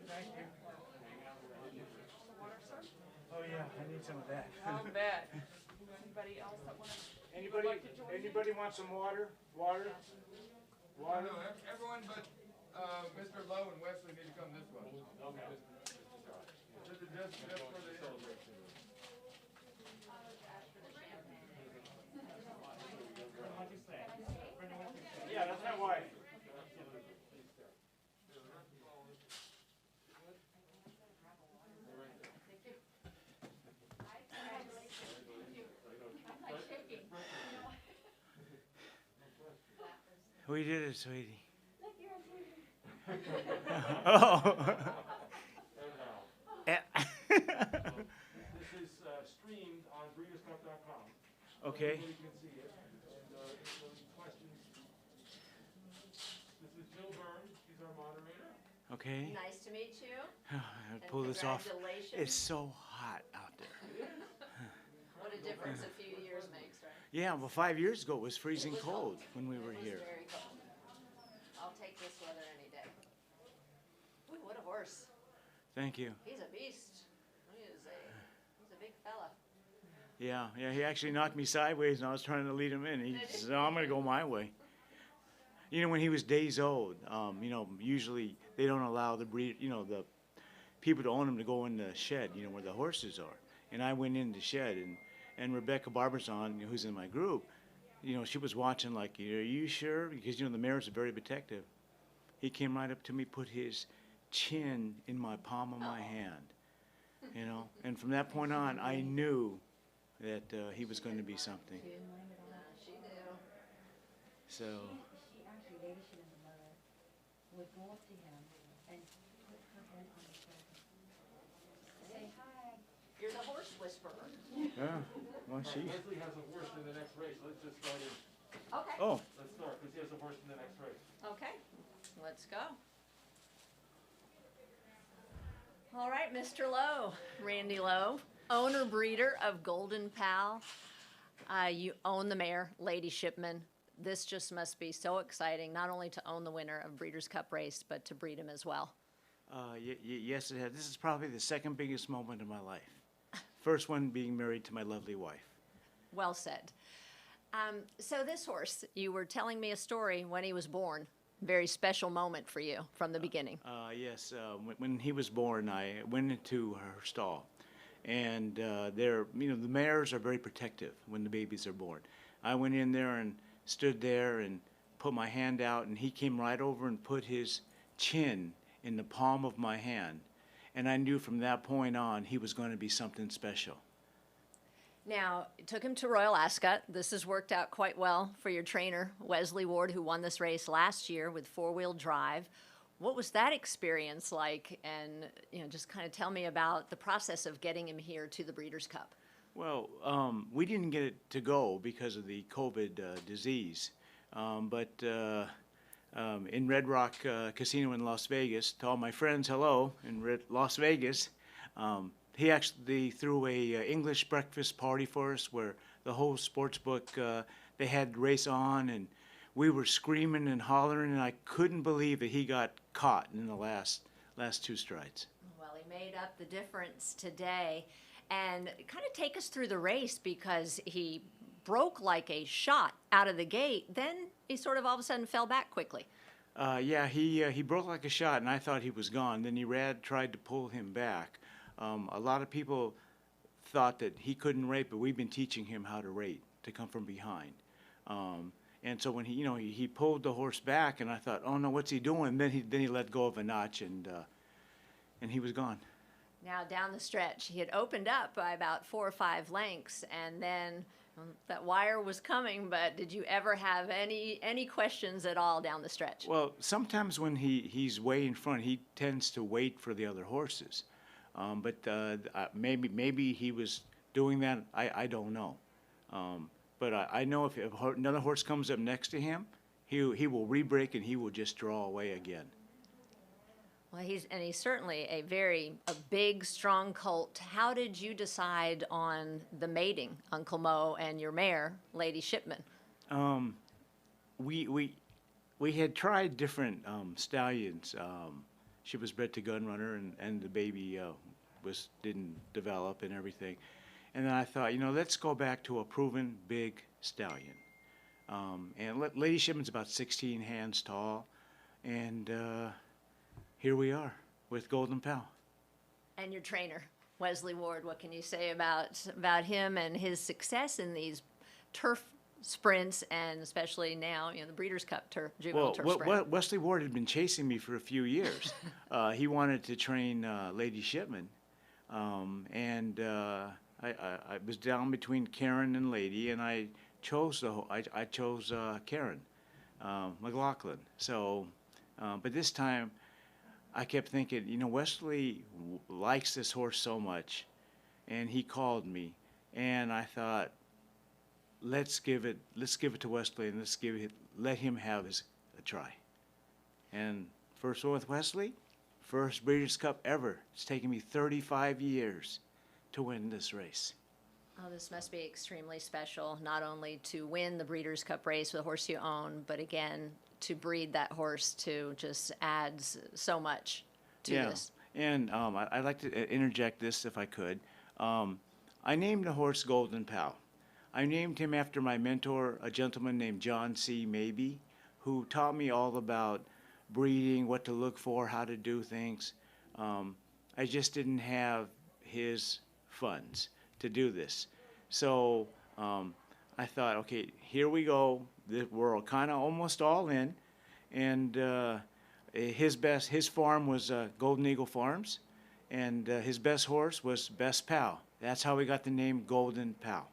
thank you. Water, sir? Oh yeah, I need some of that. I'll bet. Anybody else that want to? Anybody, like to join me? anybody want some water? Water? Water? No, everyone but Mr. Lowe and Wesley need to come this way. Okay. This is just for the celebration. Yeah, that's my wife. We did it, sweetie. Oh. This is streamed on breederscup.com. Okay. You can see it. And if there are any questions, this is Jill Burns. She's our moderator. Okay. Nice to meet you. I'll And pull this off. congratulations. It's so hot out there. What a difference a few years makes, right? Yeah, well, 5 years ago it was freezing It was cold when we were It was here. very cold. I'll take this weather any day. Ooh, what a horse. Thank you. He's a beast. He's a big fella. Yeah, he actually knocked me sideways and I was trying to lead him in. He said, I'm going to go my way. You know, when he was days old, usually they don't allow the the people to own him to go in the shed, where the horses are. And I went in the shed and Rebecca Barbizon, who's in my group, she was watching like, are you sure? Because, the mares are very protective. He came right up to me, put his chin in my palm of my hand, and from that point on, I knew that he was going to be something. She do. So, She actually, Ladyship and the mother would go up to him and put her head on his shoulder. Say hi. You're the horse whisperer. yeah, well, she. Wesley has a horse in the next race. Let's just start in. Okay. Oh, Let's start because he has a horse in the next race. Okay. Let's go. All right, Mr. Lowe, Randy Lowe, owner breeder of Golden Pal. You own the mare, Lady Shipman. This just must be so exciting, not only to own the winner of Breeders' Cup race, but to breed him as well. yes, it has. This is probably the second biggest moment in my life. First one being married to my lovely wife. Well said. So this horse, you were telling me a story when he was born. Very special moment for you from the beginning. Yes, when he was born, I went into her stall, and the mares are very protective when the babies are born. I went in there and stood there and put my hand out, and he came right over and put his chin in the palm of my hand, and I knew from that point on he was going to be something special. Now, it took him to Royal Ascot. This has worked out quite well for your trainer, Wesley Ward, who won this race last year with four-wheel drive. What was that experience like? And, just kind of tell me about the process of getting him here to the Breeders' Cup. Well, we didn't get it to go because of the COVID disease, but in Red Rock Casino in Las Vegas, to all my friends, hello, in Las Vegas, he actually threw a English breakfast party for us where the whole sports book, they had race on, and we were screaming and hollering, and I couldn't believe that he got caught in the last two strides. Well, he made up the difference today. And kind of take us through the race, because he broke like a shot out of the gate. Then he sort of all of a sudden fell back quickly. Yeah, he broke like a shot, and I thought he was gone. Then tried to pull him back. A lot of people thought that he couldn't rate, but we've been teaching him how to rate, to come from behind. And so when he pulled the horse back, and I thought, oh no, what's he doing? Then he let go of a notch, and he was gone. Now down the stretch, he had opened up by about 4 or 5 lengths, and then that wire was coming. But did you ever have any questions at all down the stretch? Well, sometimes when he's way in front, he tends to wait for the other horses. But maybe he was doing that. I don't know. But I know if another horse comes up next to him, he will re-break and he will just draw away again. Well, he's certainly a big, strong colt. How did you decide on the mating, Uncle Mo, and your mare, Lady Shipman? We had tried different stallions, she was bred to gun runner, and the baby didn't develop and everything. And then I thought, let's go back to a proven big stallion. Lady Shipman's about 16 hands tall, and here we are with Golden Pal. And your trainer, Wesley Ward, what can you say about him and his success in these turf sprints, and especially now, the Breeders' Cup juvenile turf sprint? Wesley Ward had been chasing me for a few years. He wanted to train Lady Shipman, and I was down between Karen and Lady, and I chose Karen McLaughlin. So, but this time, I kept thinking, Wesley likes this horse so much, and he called me, and I thought, let's give it to Wesley, and let him have a try. And first one with Wesley, first Breeders' Cup ever. It's taken me 35 years to win this race. Oh, this must be extremely special, not only to win the Breeders' Cup race with a horse you own, but again, to breed that horse to just adds so much to this. And I'd like to interject this if I could. I named the horse Golden Pal. I named him after my mentor, a gentleman named John C. Mabee, who taught me all about breeding, what to look for, how to do things. I just didn't have his funds to do this. So I thought, okay, here we go. We're kind of almost all in. And his farm was Golden Eagle Farms, and his best horse was Best Pal. That's how we got the name Golden Pal.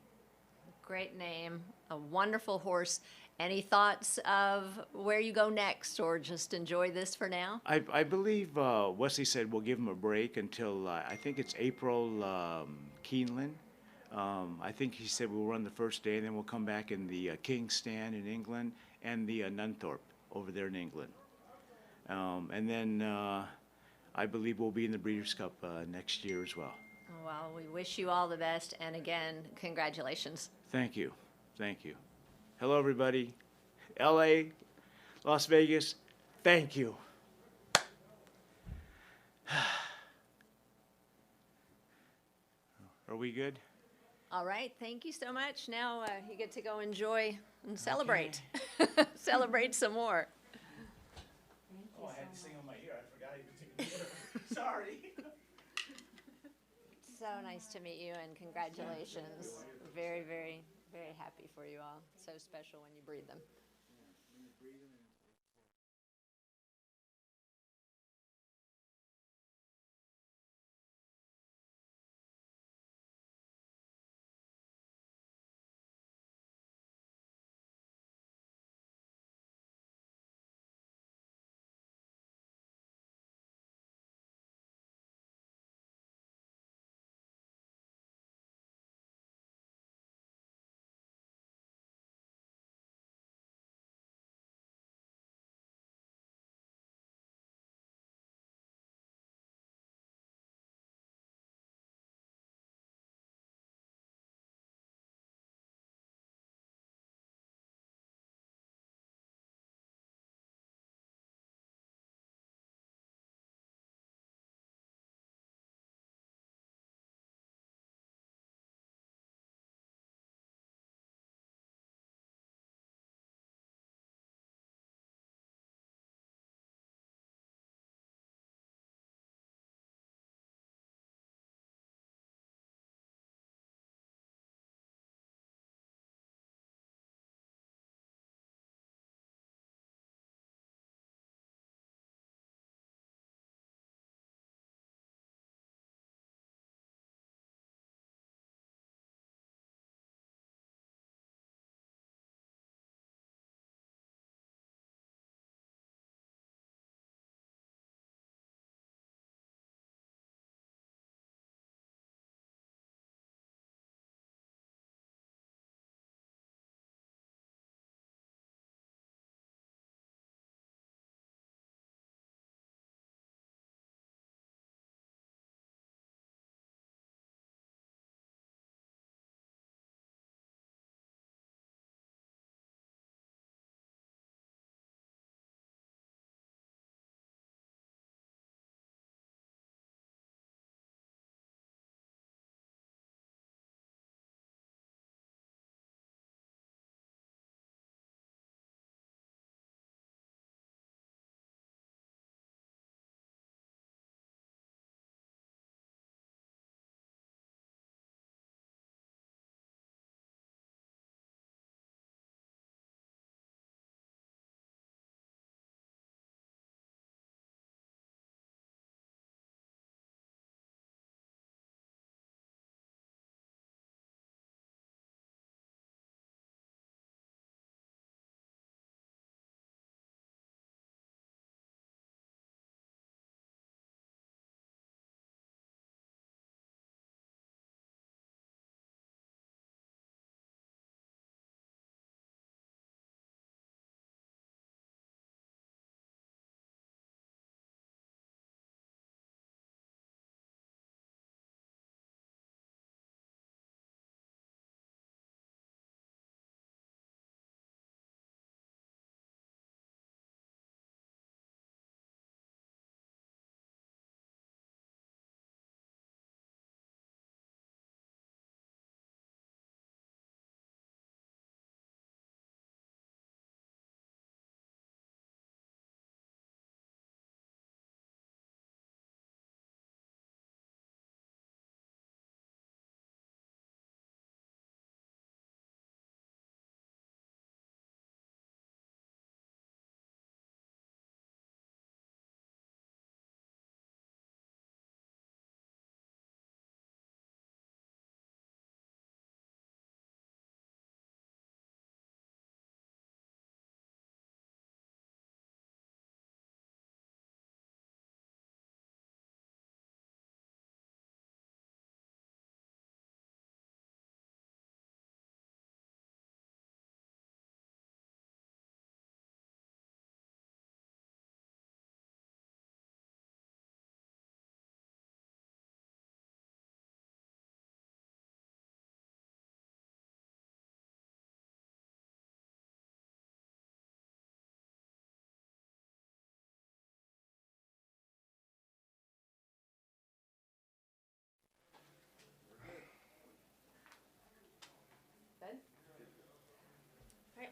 Great name, a wonderful horse. Any thoughts of where you go next, or just enjoy this for now? I believe Wesley said we'll give him a break until I think it's April Keeneland. I think he said we'll run the first day, and then we'll come back in the King's Stand in England and the Nunthorpe over there in England. And then I believe we'll be in the Breeders' Cup next year as well. Well, we wish you all the best, and again, congratulations. Thank you. Thank you. Hello, everybody. LA, Las Vegas, thank you. Are we good? All right, thank you so much. Now you get to go enjoy and celebrate. Celebrate some more. Oh, I had to sing on my ear. I forgot I even took a picture. Sorry. So nice to meet you, and congratulations. Very, very, very happy for you all. So special when you breed them.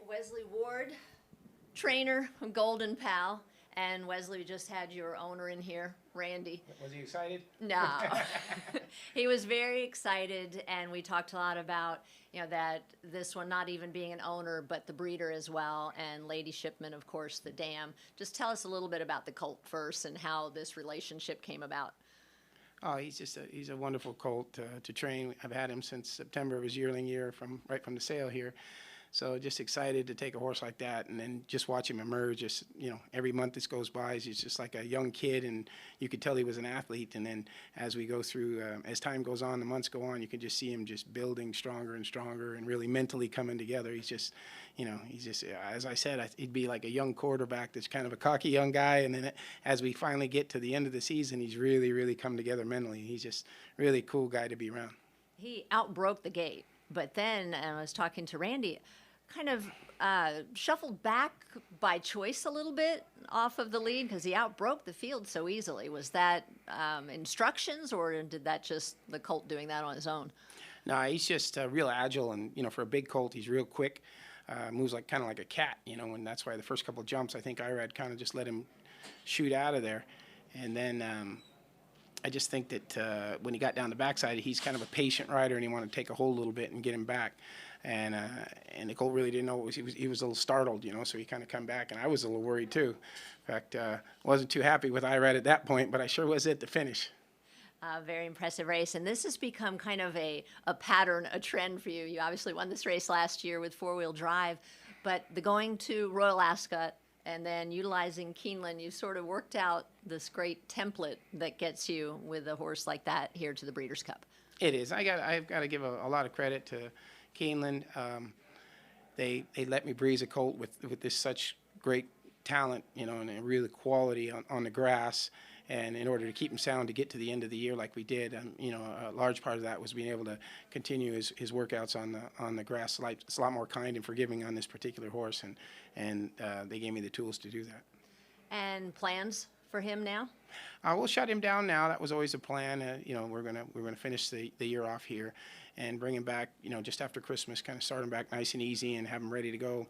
Wesley Ward, trainer, Golden Pal, and Wesley, we just had your owner in here, Randy. Was he excited? No, he was very excited, and we talked a lot about, you know, that this one not even being an owner, but the breeder as well, and Lady Shipman, of course, the dam. Just tell us a little bit about the colt first and how this relationship came about. Oh, he's a wonderful colt to train. I've had him since September of his yearling year, right from the sale here. So just excited to take a horse like that, and then just watch him emerge. Just, you know, every month this goes by, he's just like a young kid, and you could tell he was an athlete. And then as we go through, as time goes on, the months go on, you can just see him just building stronger and stronger, and really mentally coming together. He's just, you know, as I said, he'd be like a young quarterback that's kind of a cocky young guy, and then as we finally get to the end of the season, he's really come together mentally. He's just really a cool guy to be around. He outbroke the gate, but then I was talking to Randy, kind of shuffled back by choice a little bit off of the lead because he outbroke the field so easily. Was that instructions, or did that just the colt doing that on his own? No, he's just real agile, and, you know, for a big colt, he's real quick. Moves like kind of like a cat, you know, and that's why the first couple of jumps, I think Irad kind of just let him shoot out of there. And then I just think that when he got down the backside, he's kind of a patient rider, and he wanted to take a hold a little bit and get him back. And the colt really didn't know what he was a little startled, you know, so he kind of come back, and I was a little worried too. In fact, wasn't too happy with Irad at that point, but I sure was at the finish. Very impressive race, and this has become kind of a pattern, a trend for you. You obviously won this race last year with four-wheel drive, but the going to Royal Ascot and then utilizing Keeneland, you sort of worked out this great template that gets you with a horse like that here to the Breeders' Cup. It is. I've got to give a lot of credit to Keeneland. They let me breeze a colt with this such great talent, you know, and really quality on the grass. And in order to keep him sound to get to the end of the year like we did, you know, a large part of that was being able to continue his workouts on the grass. It's a lot more kind and forgiving on this particular horse, and they gave me the tools to do that. And plans for him now? We'll shut him down now. That was always a plan. You know, we're gonna finish the year off here and bring him back, you know, just after Christmas, kind of start him back nice and easy and have him ready to go.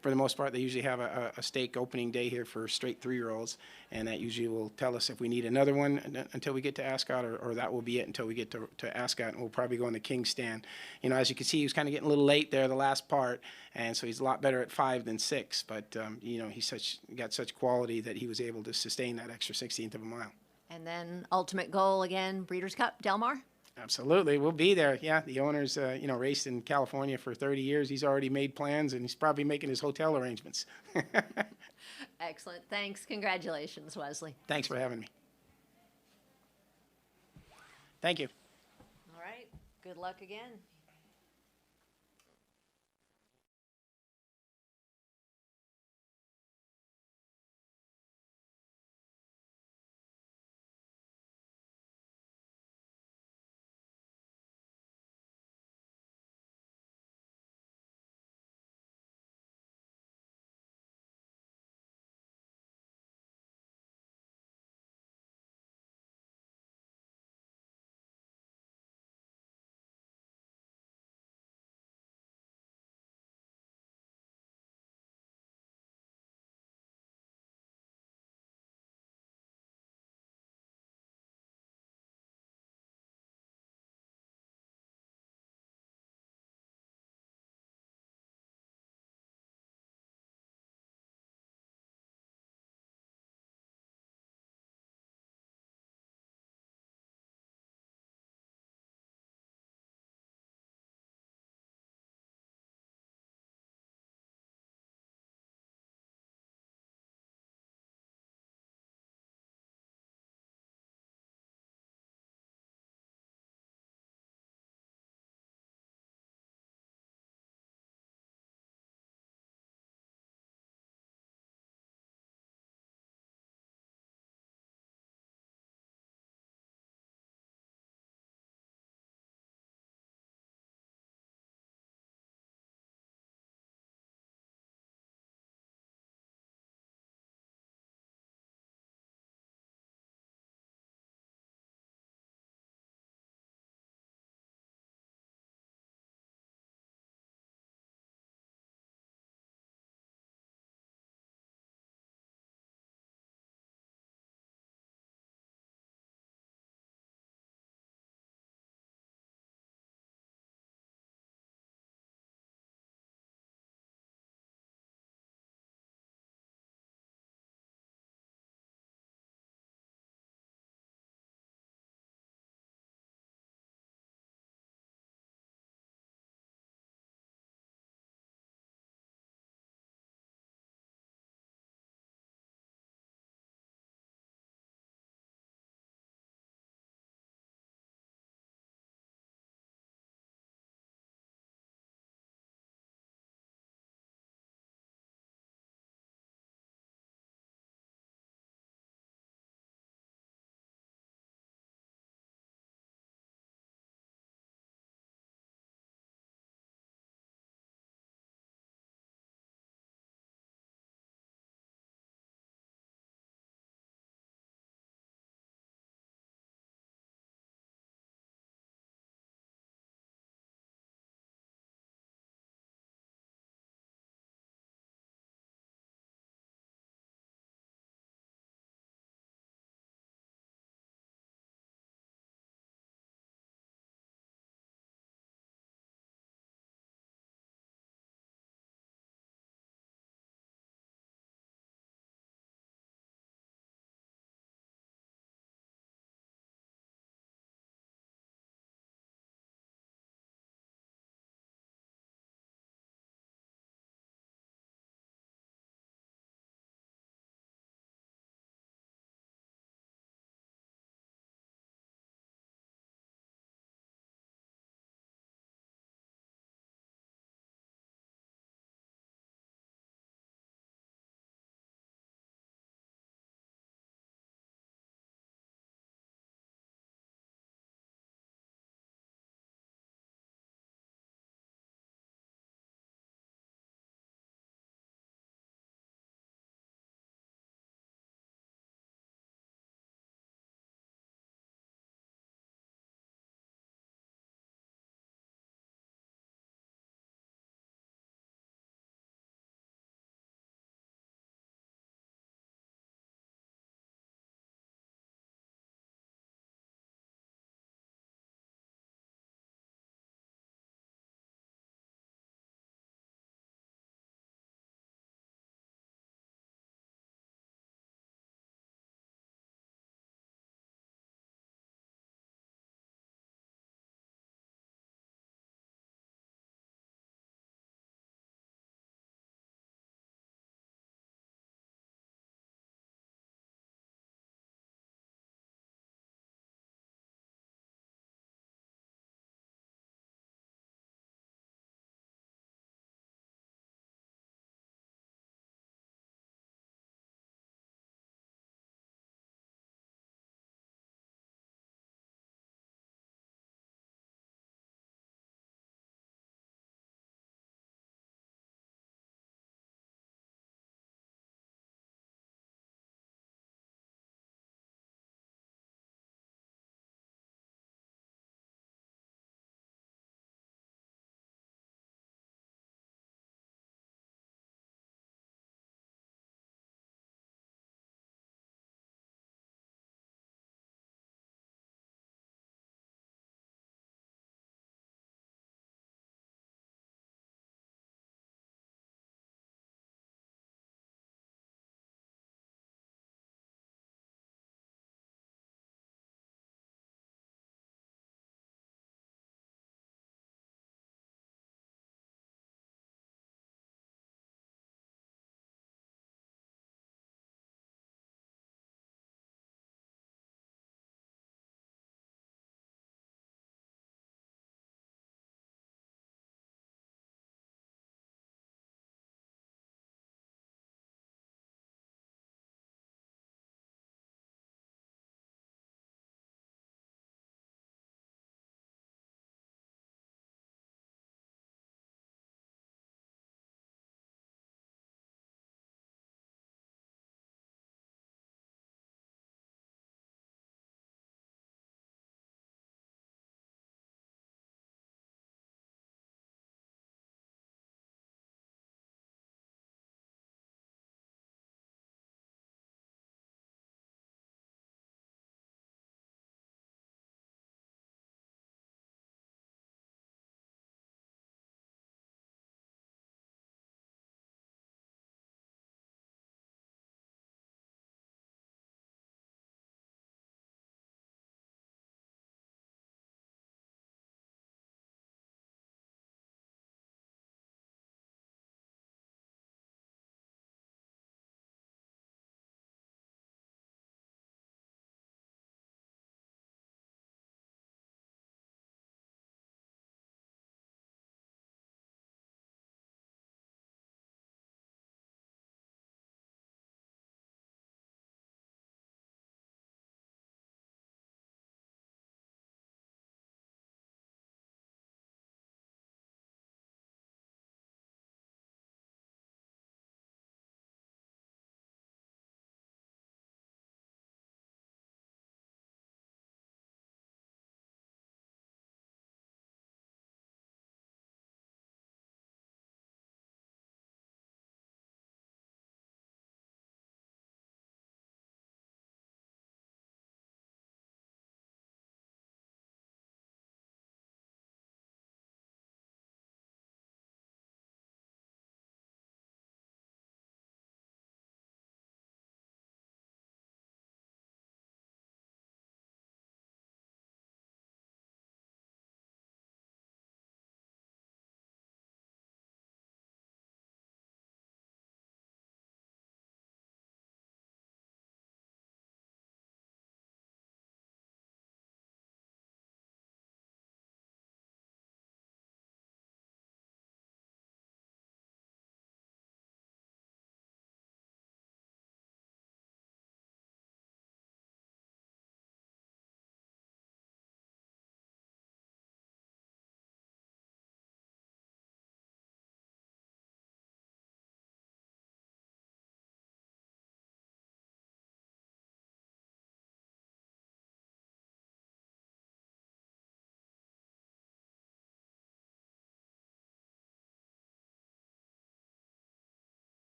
For the most part, they usually have a stake opening day here for straight 3-year-olds, and that usually will tell us if we need another one until we get to Ascot, or that will be it until we get to Ascot, and we'll probably go in the King's Stand. You know, as you can see, he was kind of getting a little late there, the last part, and so he's a lot better at 5 than 6, but, you know, he's got such quality that he was able to sustain that extra 16th of a mile. And then ultimate goal again, Breeders' Cup, Del Mar? Absolutely, we'll be there. Yeah, the owner's, you know, raced in California for 30 years. He's already made plans, and he's probably making his hotel arrangements. Excellent. Thanks. Congratulations, Wesley. Thanks for having me. Thank you. All right. Good luck again.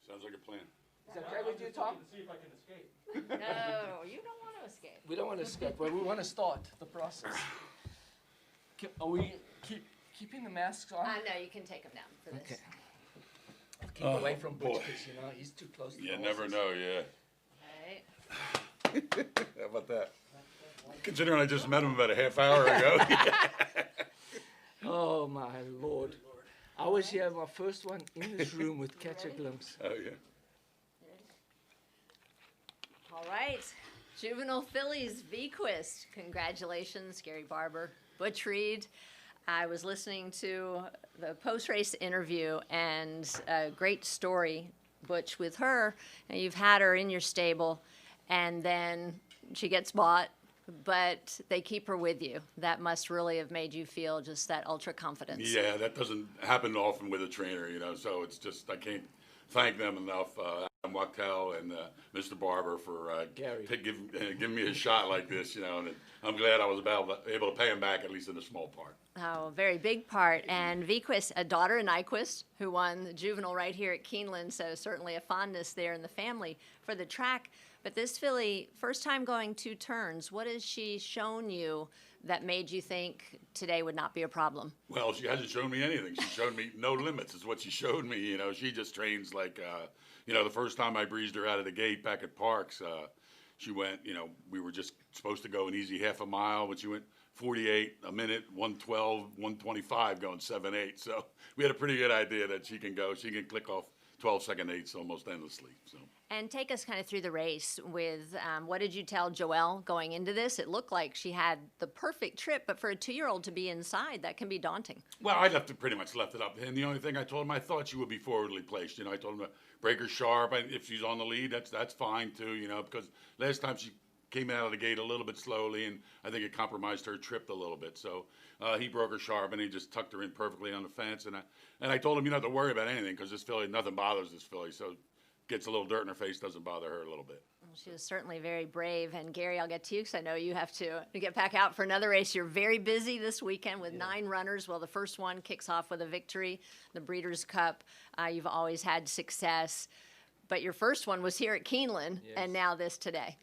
Sounds like a plan. Is that okay with you, Tom? To see if I can escape. No, you don't want to escape. We don't want to escape, but we want to start the process. Are we keeping the masks on? No, you can take them down for this. Okay. I'll keep away from Butch because, you know, he's too close to the You never horses. know, yeah. Right. How about that? Considering I just met him about a half hour ago. Oh, my Lord. I was here, my first one in this room with Catch a Glimpse. Oh, yeah. All right. Juvenile Phillies V-Quist. Congratulations, Gary Barber, Butch Reed. I was listening to the post-race interview, and a great story, Butch, with her. And you've had her in your stable, and then she gets bought, but they keep her with you. That must really have made you feel just that ultra confidence. Yeah, that doesn't happen often with a trainer, you know, so it's just, I can't thank them enough, Adam Wachtel and Mr. Barber for Gary. giving me a shot like this, you know, and I'm glad I was able to pay him back, at least in a small part. Oh, a very big part. And V-Quist, a daughter of Nyquist, who won the juvenile right here at Keeneland, so certainly a fondness there in the family for the track. But this filly, first time going 2 turns, what has she shown you that made you think today would not be a problem? Well, she hasn't shown me anything. She showed me no limits is what she showed me. You know, she just trains like, you know, the first time I breezed her out of the gate back at Parks, she went, you know, we were just supposed to go an easy half a mile, but she went 48 a minute, 112, 125 going 7/8. So we had a pretty good idea that she can go. She can click off 12-second eighths almost endlessly. So. And take us kind of through the race with what did you tell Joelle going into this? It looked like she had the perfect trip, but for a 2-year-old to be inside, that can be daunting. Well, I pretty much left it up to him. The only thing I told him, I thought she would be forwardly placed. You know, I told him to break her sharp. And if she's on the lead, that's fine too. You know, because last time she came out of the gate a little bit slowly, and I think it compromised her trip a little bit. So he broke her sharp, and he just tucked her in perfectly on the fence. And I told him, you don't have to worry about anything because this filly, nothing bothers this filly. So gets a little dirt in her face, doesn't bother her a little bit. She was certainly very brave. And Gary, I'll get to you because I know you have to get back out for another race. You're very busy this weekend with 9 runners. Well, the first one kicks off with a victory, the Breeders' Cup. You've always had success. But your first one was here at Keeneland, and now this today.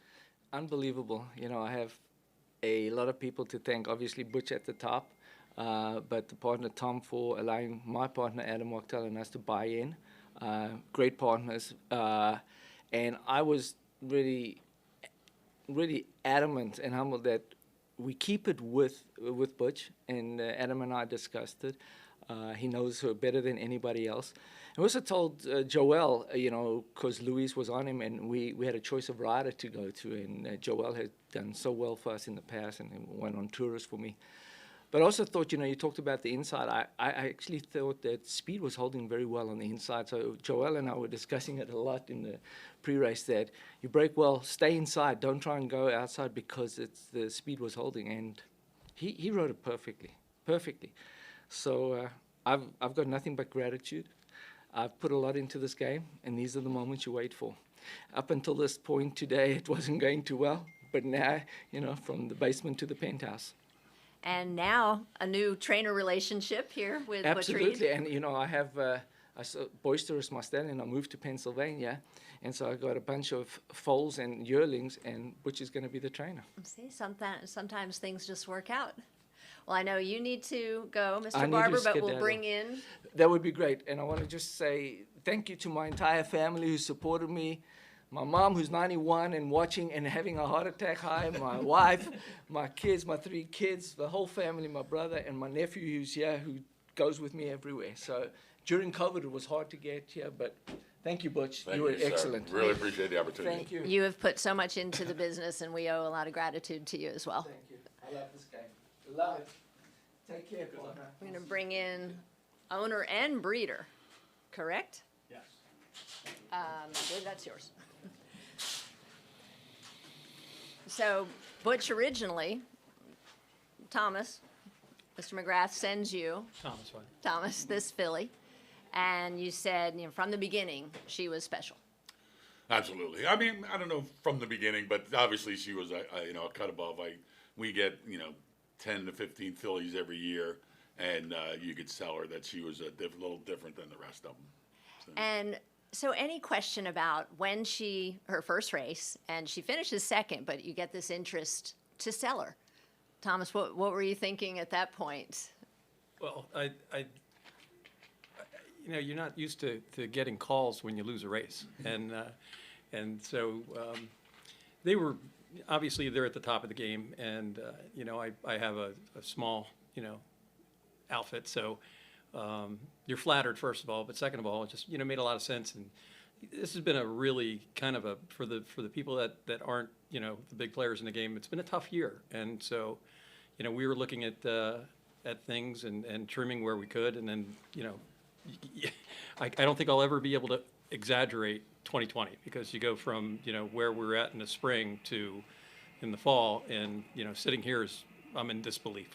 Unbelievable. You know, I have a lot of people to thank. Obviously, Butch at the top, but the partner Tom for allowing my partner Adam Wachtel and us to buy in. Great partners, and I was really adamant and humbled that we keep it with Butch, and Adam and I discussed it. He knows her better than anybody else. I also told Joelle, you know, because Louise was on him, and we had a choice of rider to go to, and Joelle had done so well for us in the past and went on tours for me. But I also thought, you know, you talked about the inside. I actually thought that speed was holding very well on the inside. So Joelle and I were discussing it a lot in the pre-race that you break well, stay inside, don't try and go outside because the speed was holding. And he rode it perfectly. So I've got nothing but gratitude. I've put a lot into this game, and these are the moments you wait for. Up until this point today, it wasn't going too well. But now, you know, from the basement to the penthouse. And now a new trainer relationship here with Butch Reed. Absolutely, and you know I have Boisterous my stallion. I moved to Pennsylvania, and so I got a bunch of foals and yearlings, and Butch is going to be the trainer. See, sometimes things just work out. Well, I know you need to go, I Mr. need Barber, to but we'll skedaddle. bring in. That would be great, and I want to just say thank you to my entire family who supported me. My mom, who's 91 and watching and having a heart attack high, my wife, my kids, my 3 kids, the whole family, my brother, and my nephew who's here, who goes with me everywhere. So during COVID, it was hard to get here, but thank you, Butch. Thank you were you, sir. excellent. Really appreciate the opportunity. Thank you. You have put so much into the business, and we owe a lot of gratitude to you as well. Thank you. I love this game. Love it. Take care, partner. We're going to bring in owner and breeder, correct? Yes. I believe that's yours. So Butch originally, Thomas, Mr. McGrath sends you, Thomas, this filly, and you said, you know, from the beginning, she was special. Absolutely. I mean, I don't know from the beginning, but obviously she was a cut above. We get 10 to 15 fillies every year, and you could tell her that she was a little different than the rest of them. So. And So any question about when her first race, and she finishes second, but you get this interest to sell her? Thomas, what were you thinking at that point? Well, you're not used to getting calls when you lose a race, and so they were obviously they're at the top of the game, and I have a small outfit, so you're flattered first of all, but second of all, it just made a lot of sense, and this has been a really kind of for the people that aren't the big players in the game. It's been a tough year, and so we were looking at things and trimming where we could, and then I don't think I'll ever be able to exaggerate 2020 because you go from where we're at in the spring to in the fall, and sitting here I'm in disbelief.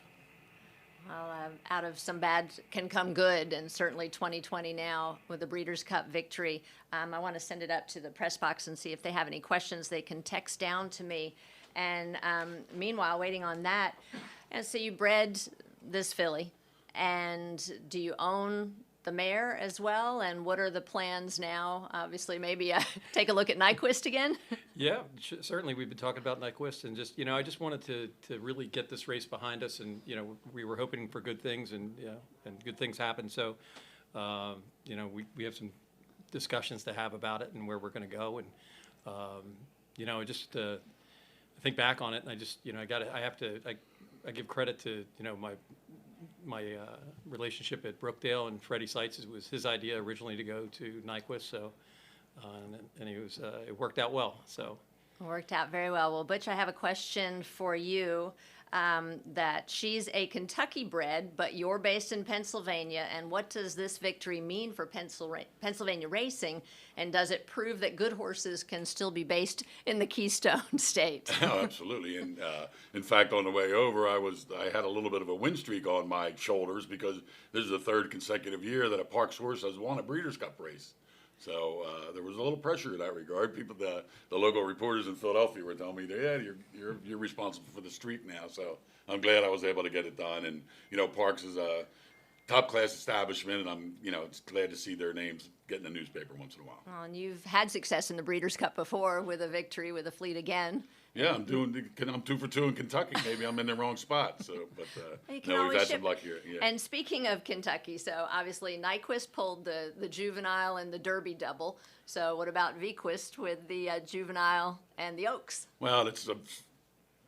Well, out of some bad can come good, and certainly 2020 now with the Breeders' Cup victory. I want to send it up to the press box and see if they have any questions they can text down to me. And meanwhile, waiting on that, and so you bred this filly, and do you own the mare as well? And what are the plans now? Obviously, maybe take a look at Nyquist again. Yeah, certainly. We've been talking about Nyquist, and just I just wanted to really get this race behind us, and we were hoping for good things, and and good things happened. So we have some discussions to have about it and where we're going to go, and I think back on it, and I just I give credit to my relationship at Brookdale and Freddie Seitz. It was his idea originally to go to Nyquist, so and it worked out well. So Worked out very well. Well, Butch, I have a question for you. That she's a Kentucky bred, but you're based in Pennsylvania. And what does this victory mean for Pennsylvania racing? And does it prove that good horses can still be based in the Keystone State? Oh, absolutely. And in fact, on the way over, I had a little bit of a win streak on my shoulders because this is the third consecutive year that a Parks horse has won a Breeders' Cup race. So there was a little pressure in that regard. People, the local reporters in Philadelphia were telling me, "Yeah, you're responsible for the streak now." So I'm glad I was able to get it done. And Parks is a top class establishment, and I'm glad to see their names get in the newspaper once in a while. Well, and you've had success in the Breeders' Cup before with a victory with a fleet again. Yeah, I'm 2 for 2 in Kentucky. Maybe I'm in the wrong spot. So, but You can no, we've always had ship- some luck here. Yeah. And speaking of Kentucky, so obviously Nyquist pulled the juvenile and the Derby double. So what about Vequist with the juvenile and the Oaks? Well,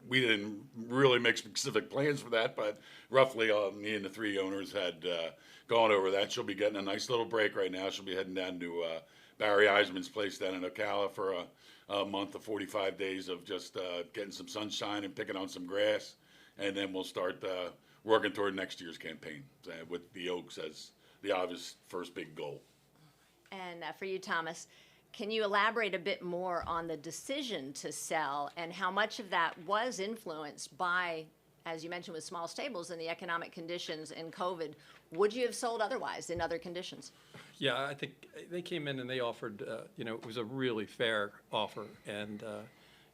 we didn't really make specific plans for that, but roughly me and the three owners had gone over that. She'll be getting a nice little break right now. She'll be heading down to Barry Eisman's place down in Ocala for a month of 45 days of just getting some sunshine and picking on some grass, and then we'll start working toward next year's campaign with the Oaks as the obvious first big goal. And for you, Thomas, can you elaborate a bit more on the decision to sell and how much of that was influenced by, as you mentioned, with small stables and the economic conditions in COVID? Would you have sold otherwise in other conditions? yeah, I think they came in and they offered it was a really fair offer, and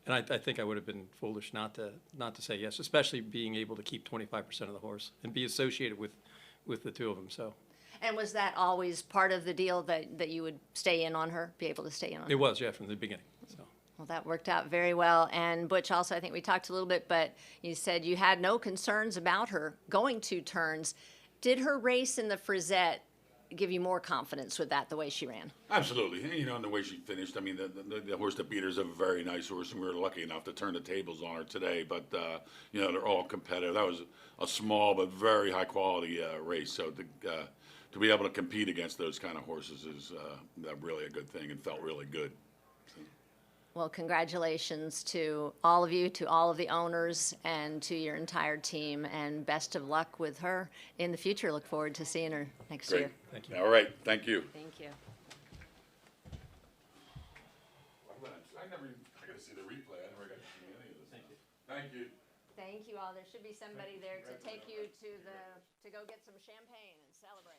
I think I would have been foolish not to say yes, especially being able to keep 25% of the horse and be associated with the two of them. So. And was that always part of the deal that you would stay in on her, be able to stay in on her? It was, yeah, from the beginning. So. Well, that worked out very well. And Butch, also, I think we talked a little bit, but you said you had no concerns about her going 2 turns. Did her race in the Frisette give you more confidence with that, the way she ran? Absolutely. And the way she finished, I mean, the horse that beat her is a very nice horse, and we were lucky enough to turn the tables on her today. But, they're all competitive. That was a small but very high-quality race. So to be able to compete against those kind of horses is really a good thing and felt really good. Well, congratulations to all of you, to all of the owners, and to your entire team, and best of luck with her in the future. Look forward to seeing her next Great. year. Thank you. All right. Thank you. Thank you. I got to see the replay. I never got to see any of this. Thank you. Thank you. Thank you all. There should be somebody there to take you to go get some champagne and celebrate.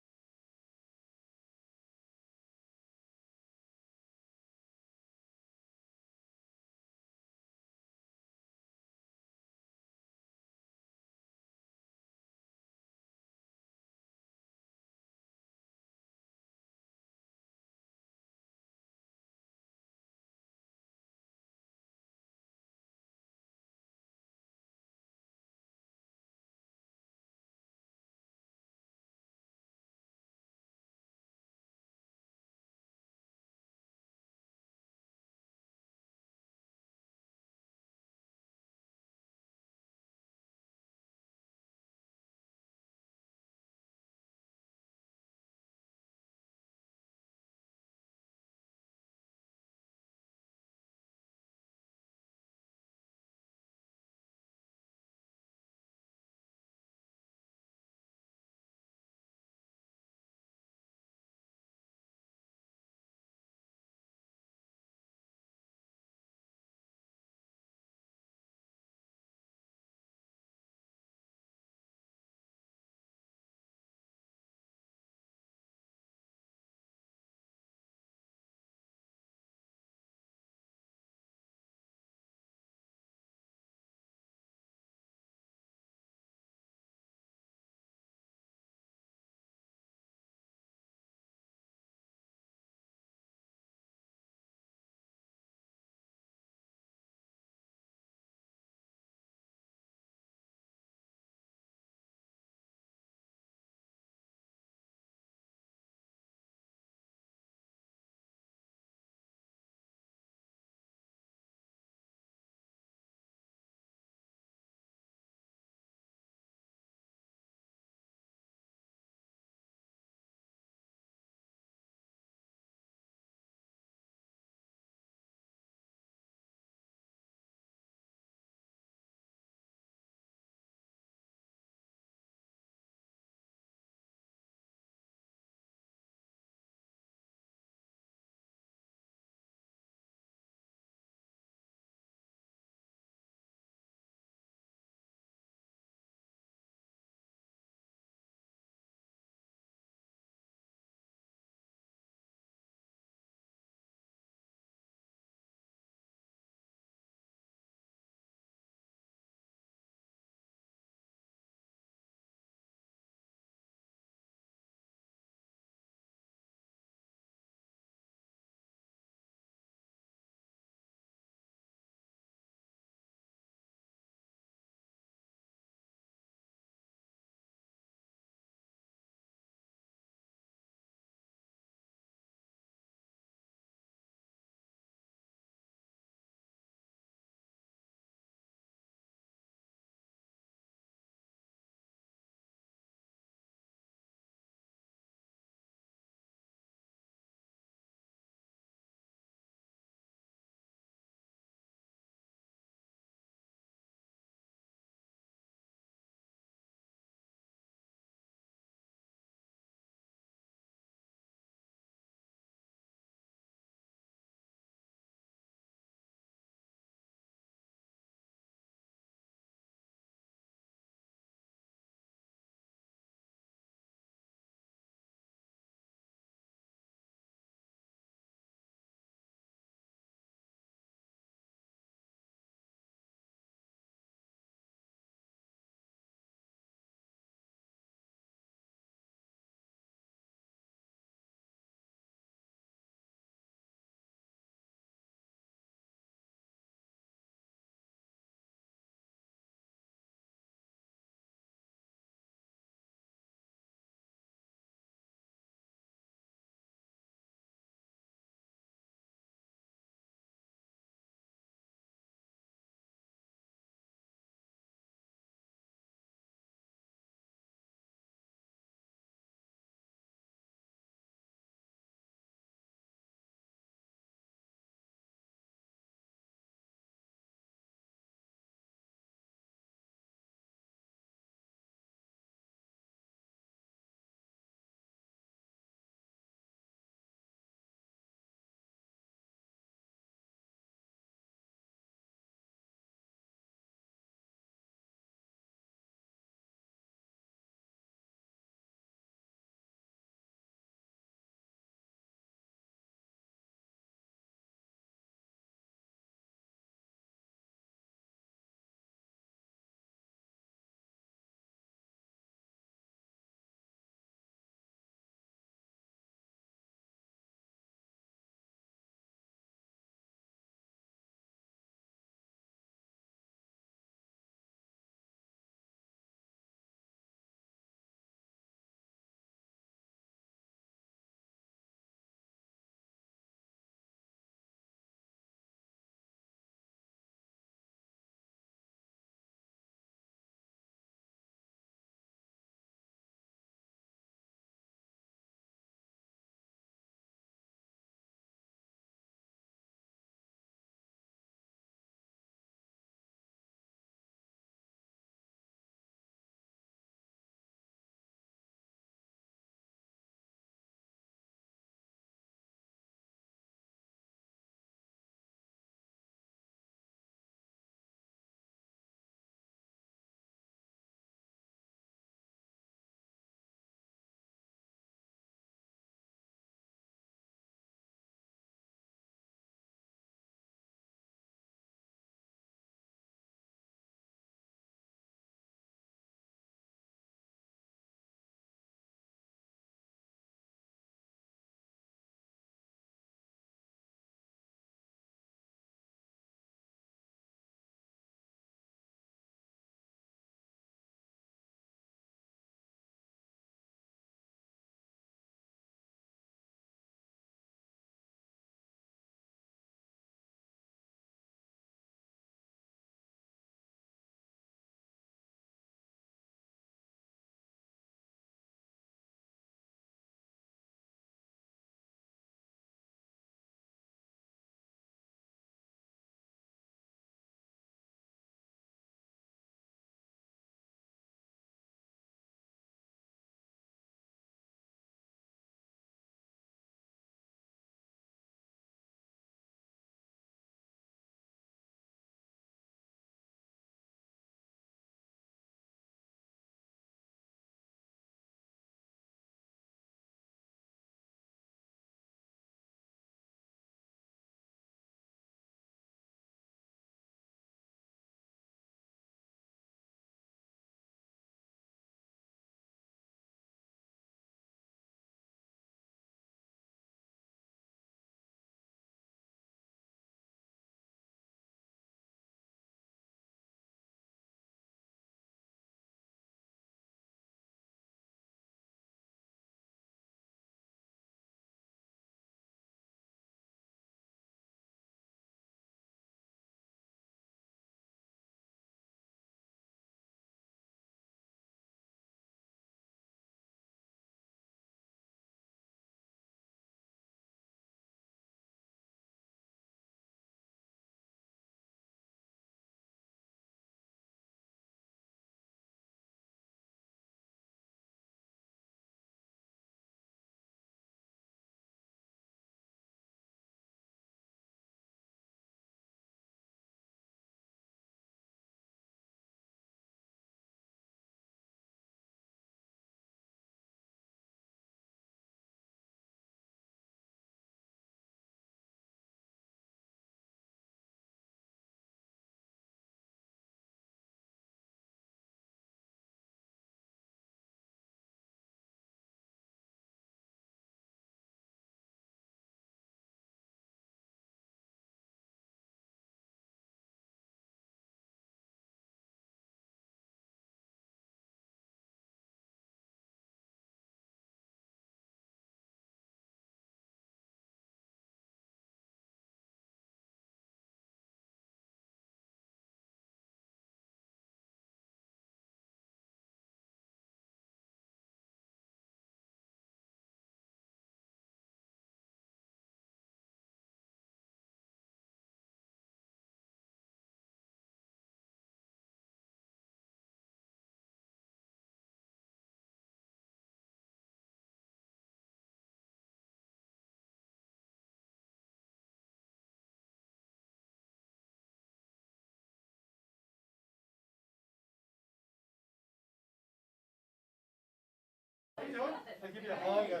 doing? I give you a hug. I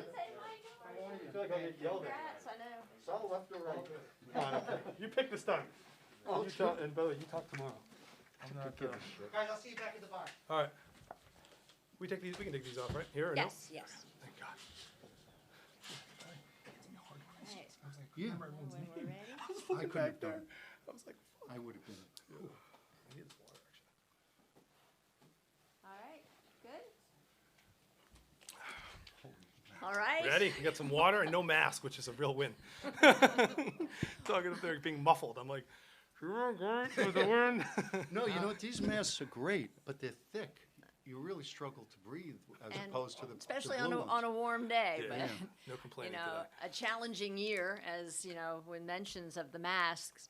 feel like I'll get yelled at. Congrats, I know. Saw left or right? Come on, okay. You pick this time. Oh, You tell, and Billy, you talk tomorrow. I'm not, Guys, I'll see you back at the bar. all right. We take these, we can take these off, right? Here or no? Yes, yes. Thank God. Right. Yeah. When we're ready. I was looking back there. I was like, I would have been. I need this water, actually. All right, good. All right. Ready? We got some water and no mask, which is a real win. Talking up there being muffled. I'm like, with the wind. No, you know what? These masks are great, but they're thick. You really struggle to breathe as And opposed to the especially blue on ones. a warm day, Yeah. but No you complaining know, today. a challenging year, as you know, with mentions of the masks.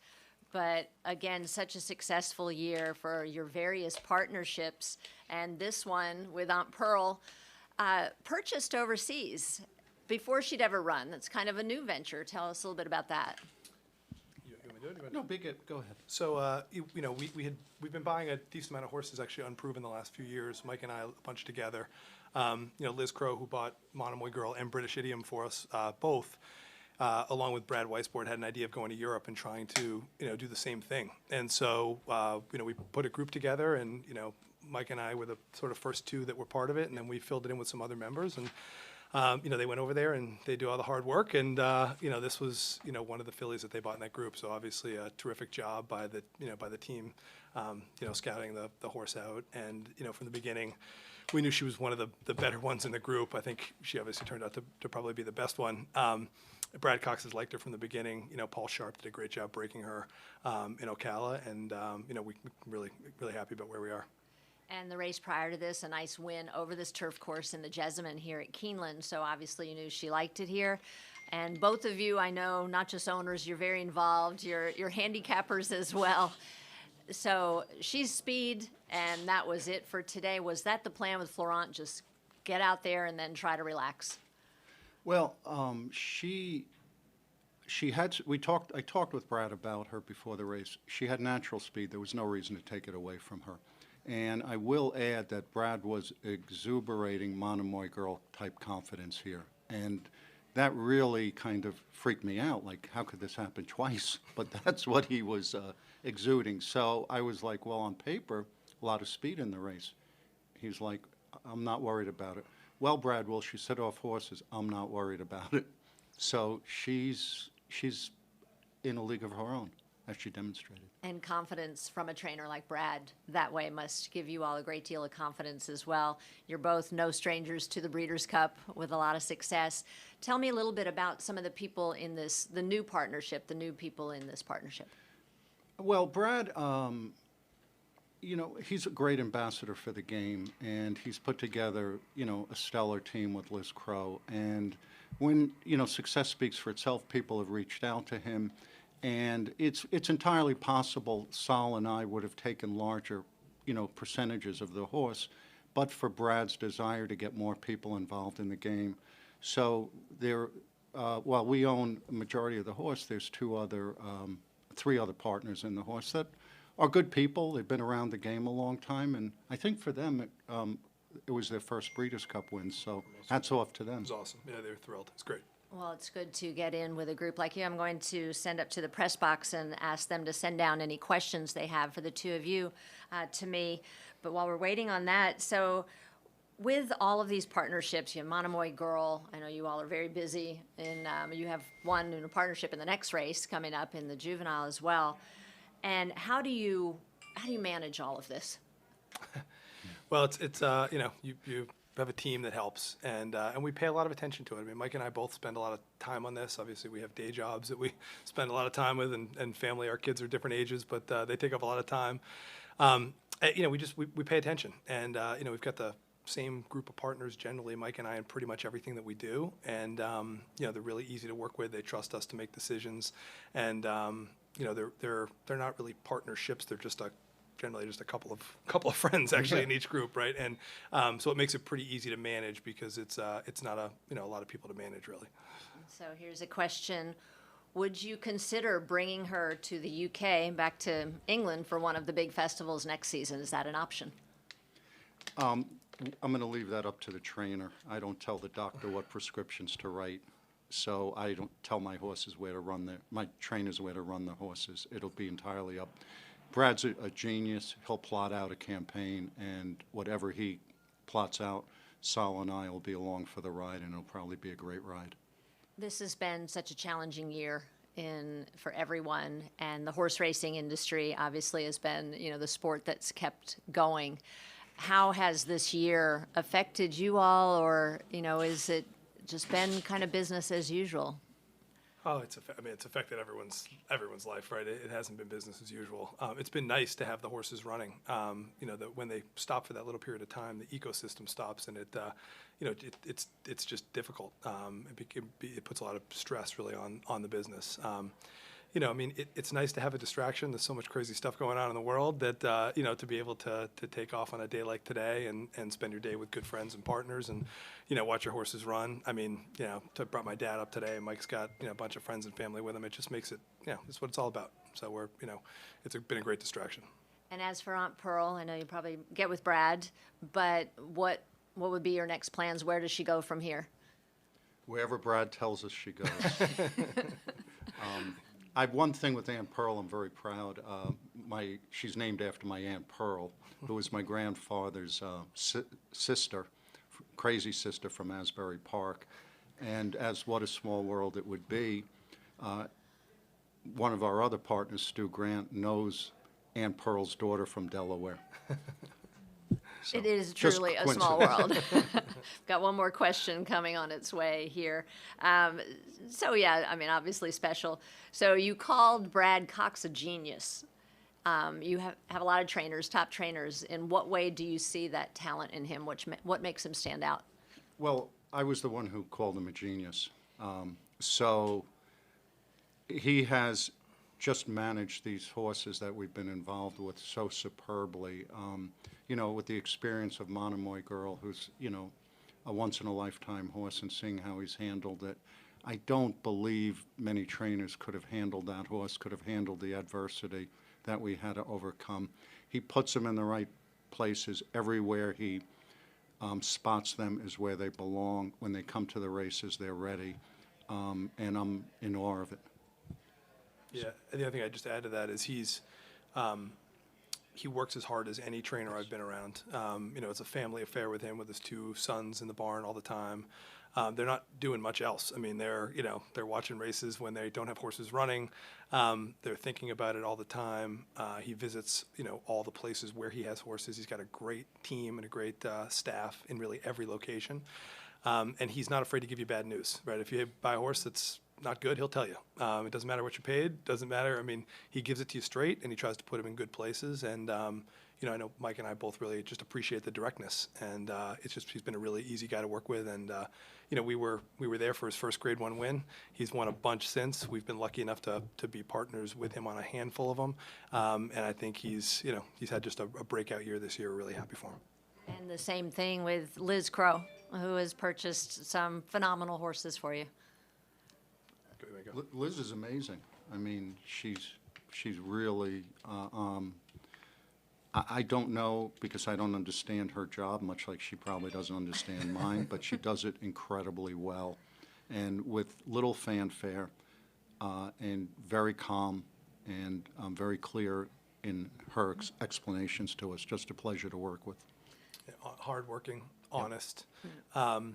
But again, such a successful year for your various partnerships, and this one with Aunt Pearl, purchased overseas before she'd ever run. That's kind of a new venture. Tell us a little bit about that. You want me to do it? You want- No, go ahead. So, you know, we've been buying a decent amount of horses, actually unproven the last few years. Mike and I, a bunch together. You know, Liz Crow, who bought Monomoy Girl and British Idiom for us, both, along with Brad Weisbord, had an idea of going to Europe and trying to, you know, do the same thing. And so, you know, we put a group together, and you know, Mike and I were the sort of first two that were part of it, and then we filled it in with some other members. And you know, they went over there and they do all the hard work, and you know, this was, you know, one of the fillies that they bought in that group. So obviously a terrific job by the, you know, by the team, you know, scouting the horse out. And you know, from the beginning, we knew she was one of the better ones in the group. I think she obviously turned out to probably be the best one. Brad Cox has liked her from the beginning. You know, Paul Sharp did a great job breaking her in Ocala, and you know, we're really happy about where we are. And the race prior to this, a nice win over this turf course in the Jessamine here at Keeneland. So obviously you knew she liked it here. And both of you, I know, not just owners, you're very involved. You're handicappers as well. So she's speed, and that was it for today. Was that the plan with Florent? Just get out there and then try to relax? Well, she had, I talked with Brad about her before the race. She had natural speed. There was no reason to take it away from her. And I will add that Brad was exuberating Monomoy Girl type confidence here. And that really kind of freaked me out. Like, how could this happen twice? But that's what he was exuding. So I was like, well, on paper, a lot of speed in the race. He's like, I'm not worried about it. Well, Brad, will she sit off horses? I'm not worried about it. So she's in a league of her own, as she demonstrated. And confidence from a trainer like Brad that way must give you all a great deal of confidence as well. You're both no strangers to the Breeders' Cup with a lot of success. Tell me a little bit about some of the people in this, the new partnership, the new people in this partnership. Well, Brad, you know, he's a great ambassador for the game, and he's put together, you know, a stellar team with Liz Crow. And when, you know, success speaks for itself, people have reached out to him. And it's entirely possible Sal and I would have taken larger, you know, percentages of the horse, but for Brad's desire to get more people involved in the game. So there, while we own a majority of the horse, there's three other partners in the horse that are good people. They've been around the game a long time, and I think for them it was their first Breeders' Cup win. So hats off to them. It was awesome. Yeah, they were thrilled. It's great. Well, it's good to get in with a group like you. I'm going to send up to the press box and ask them to send down any questions they have for the two of you to me. But while we're waiting on that, so with all of these partnerships, you have Monomoy Girl. I know you all are very busy, and you have one in a partnership in the next race coming up in the juvenile as well. And how do you manage all of this? Well, it's you know, you have a team that helps, and we pay a lot of attention to it. I mean, Mike and I both spend a lot of time on this. Obviously, we have day jobs that we spend a lot of time with, and family. Our kids are different ages, but they take up a lot of time. You know, we pay attention, and you know, we've got the same group of partners generally, Mike and I, in pretty much everything that we do, and you know, they're really easy to work with. They trust us to make decisions, and you know, they're not really partnerships. They're just generally just a couple of friends actually in each group, right? And so it makes it pretty easy to manage because it's not a lot of people to manage really. So here's a question. Would you consider bringing her to the UK, back to England, for one of the big festivals next season? Is that an option? I'm gonna leave that up to the trainer. I don't tell the doctor what prescriptions to write, so I don't tell my horses where to run my trainers where to run the horses. It'll be entirely up. Brad's a genius. He'll plot out a campaign, and whatever he plots out, Sal and I will be along for the ride, and it'll probably be a great ride. This has been such a challenging year for everyone, and the horse racing industry obviously has been, the sport that's kept going. How has this year affected you all, or, is it just been kind of business as usual? Oh, it's affected everyone's life, right? It hasn't been business as usual. It's been nice to have the horses running. That when they stop for that little period of time, the ecosystem stops, and it's just difficult. It puts a lot of stress really on the business. It's nice to have a distraction. There's so much crazy stuff going on in the world that, to be able to take off on a day like today and spend your day with good friends and partners and, watch your horses run. Brought my dad up today, and Mike's got, a bunch of friends and family with him. It just makes it, it's what it's all about. So been a great distraction. And as for Aunt Pearl, I know you probably get with Brad, but what would be your next plans? Where does she go from here? Wherever Brad tells us she goes. I have one thing with Aunt Pearl. I'm very proud. She's named after my Aunt Pearl, who was my grandfather's sister, crazy sister from Asbury Park. And as what a small world it would be, one of our other partners, Stu Grant, knows Aunt Pearl's daughter from Delaware. So, it is just truly a small world. Got one more question coming on its way here. Obviously special. So you called Brad Cox a genius. You have a lot of trainers, top trainers. In what way do you see that talent in him? What makes him stand out? Well, I was the one who called him a genius. So he has just managed these horses that we've been involved with so superbly. With the experience of Monomoy Girl, who's, a once-in-a-lifetime horse, and seeing how he's handled it. I don't believe many trainers could have handled that horse, could have handled the adversity that we had to overcome. He puts them in the right places. Everywhere he spots them is where they belong. When they come to the races, they're ready, and I'm in awe of it. Yeah, and the other thing I'd just add to that is he works as hard as any trainer I've been around. It's a family affair with him, with his two sons in the barn all the time. They're not doing much else. They're watching races when they don't have horses running. They're thinking about it all the time. He visits, all the places where he has horses. He's got a great team and a great staff in really every location. And he's not afraid to give you bad news, right? If you buy a horse that's not good, he'll tell you. It doesn't matter what you paid, doesn't matter. He gives it to you straight, and he tries to put him in good places. And, I know Mike and I both really just appreciate the directness. And he's been a really easy guy to work with. And, we were there for his first Grade 1 win. He's won a bunch since. We've been lucky enough to be partners with him on a handful of them. And I think he's had just a breakout year this year. We're really happy for him. And the same thing with Liz Crow, who has purchased some phenomenal horses for you. Liz is amazing. She's really, I don't know, because I don't understand her job, much like she probably doesn't understand mine, but she does it incredibly well. And with little fanfare, and very calm, and very clear in her explanations to us. Just a pleasure to work with. Yeah, hardworking, honest, and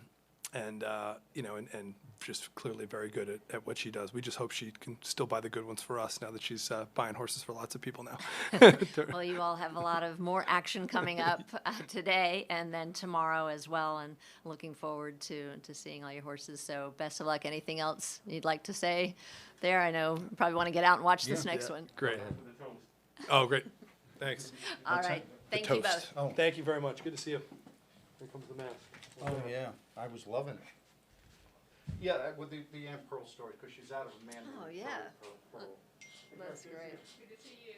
just clearly very good at what she does. We just hope she can still buy the good ones for us now that she's buying horses for lots of people now. Well, you all have a lot of more action coming up today and then tomorrow as well, and looking forward to seeing all your horses. So best of luck. Anything else you'd like to say there? I know you probably want to get out and watch this next one. Great. Oh, great. Thanks. All right. Thank you both. Oh. Thank you very much. Good to see you. Here comes the mask. Oh, yeah, I was loving it. Yeah, with the Aunt Pearl story, because she's out of a man. Oh, yeah. That's great. Good to see you.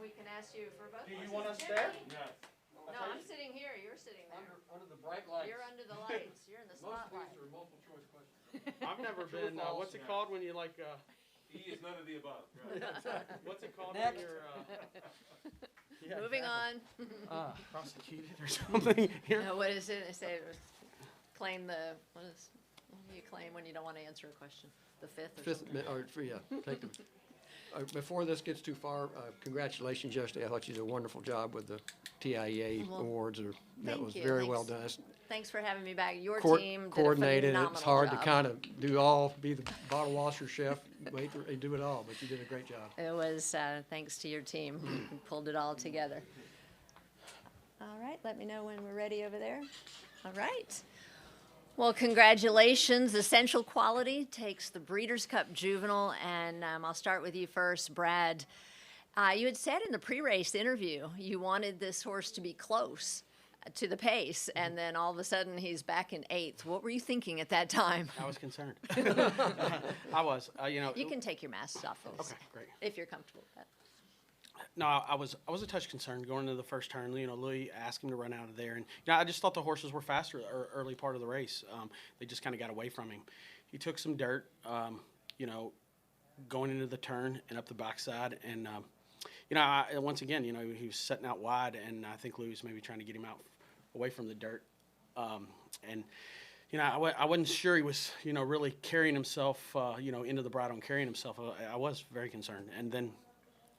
we can ask you for both. Do you horses. want us Jimmy? there? Yes. No, I'm sitting here, you're sitting there. Under the bright lights. You're under the lights, you're in the Most of spotlight. these are multiple choice questions. I've never True or been, false? what's it called when you like, E is none of the above. what's it called Next. when you're, yeah, Moving on. prosecuted or something here? What is it? They say claim the, what do you claim when you don't want to answer a question? The fifth or Fifth, something? take the, before this gets too far, congratulations yesterday. I thought you did a wonderful job with the TIEA Well, awards. That thank was you. very well Thanks. done. It's Thanks for having me back. Your coor- team did a coordinated. phenomenal It's hard job. to kind of be the bottle washer, chef, waiter, and do it all, but you did a great job. It was thanks to your team who pulled it all together. All right, let me know when we're ready over there. All right. Well, congratulations. Essential Quality takes the Breeders' Cup Juvenile, and I'll start with you first, Brad. You had said in the pre-race interview you wanted this horse to be close to the pace, and then all of a sudden he's back in 8th. What were you thinking at that time? I was concerned. I was, you know. You can take your masks off Okay, great. if you're comfortable with that. No, I was a touch concerned going into the first turn. You know, Louis asked him to run out of there, and you know, I just thought the horses were faster early part of the race. They just kind of got away from him. He took some dirt, you know, going into the turn and up the backside, and you know, once again, you know, he was setting out wide, and I think Louis was maybe trying to get him out away from the dirt, and. You know, I wasn't sure he was, you know, really carrying himself, you know, into the bridle and carrying himself. I was very concerned, and then,